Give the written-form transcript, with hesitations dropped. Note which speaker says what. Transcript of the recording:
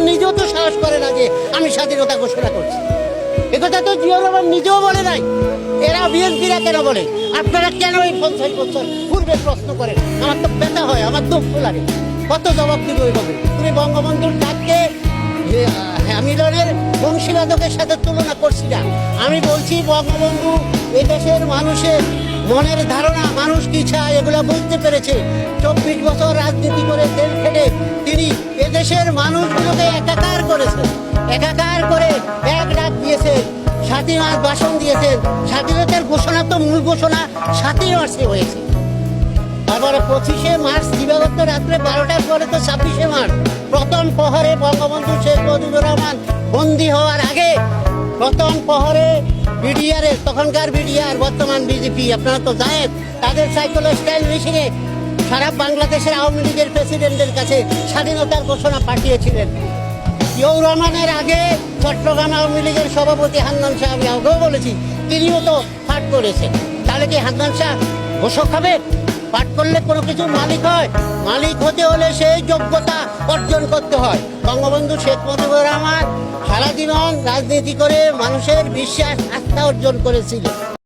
Speaker 1: নিজেও তো সাহস করে না যে আমি স্বাধীনতা ঘোষণা করছি। একথা তো জিয়াউর রহমান নিজেও বলে নাই। এরা বিএনপিরা কেন বলে? আপনারা কেন এই 50 বছর পূর্বে প্রশ্ন করেন? আমার তো ব্যথা হয়, আমার দুঃখ লাগে। কত জবাব দিব এইভাবে? তুমি বঙ্গবন্ধুর ডাককে মিলনের বংশীবাদকের সাথে তুলনা করছি না। আমি বলছি বঙ্গবন্ধু এদেশের মানুষের মনের ধারণা, মানুষ কি চায় এগুলো বুঝতে পেরেছে। 24 বছর রাজনীতি করে জেল খেটে তিনি এদেশের মানুষগুলোকে একাকার করেছেন, একাকার করে এক ডাক দিয়েছেন, 7ই মার্চ ভাষণ দিয়েছেন। স্বাধীনতার ঘোষণা তো মূল ঘোষণা 7ই মার্চে হয়েছে। তারপরে 25শে মার্চ দিবাগত রাত্রে 12টার পরে তো 26শে মার্চ প্রথম প্রহরে বঙ্গবন্ধু শেখ মুজিবুর রহমান বন্দী হওয়ার আগে প্রথম প্রহরে বিডিআরের, তখনকার বিডিআর বর্তমান বিজেপি, আপনারা তো জানেন, তাদের সাইকেল মেশিনে সারা বাংলাদেশের আওয়ামী লীগের প্রেসিডেন্টের কাছে স্বাধীনতার ঘোষণা পাঠিয়েছিলেন। জিয়াউর রহমানের আগে চট্টগ্রাম আওয়ামী লীগের সভাপতি হান্নান শাহ, আমি আগেও বলেছি, তিনিও তো পাঠ করেছেন। তাহলে কি হান্নান শাহ ঘোষক হবে? পাঠ করলে কোনো কিছুর মালিক হয়? মালিক হতে হলে সেই যোগ্যতা অর্জন করতে হয়। বঙ্গবন্ধু শেখ মুজিবুর রহমান সারা জীবন রাজনীতি করে মানুষের বিশ্বাস আস্থা অর্জন করেছিলেন।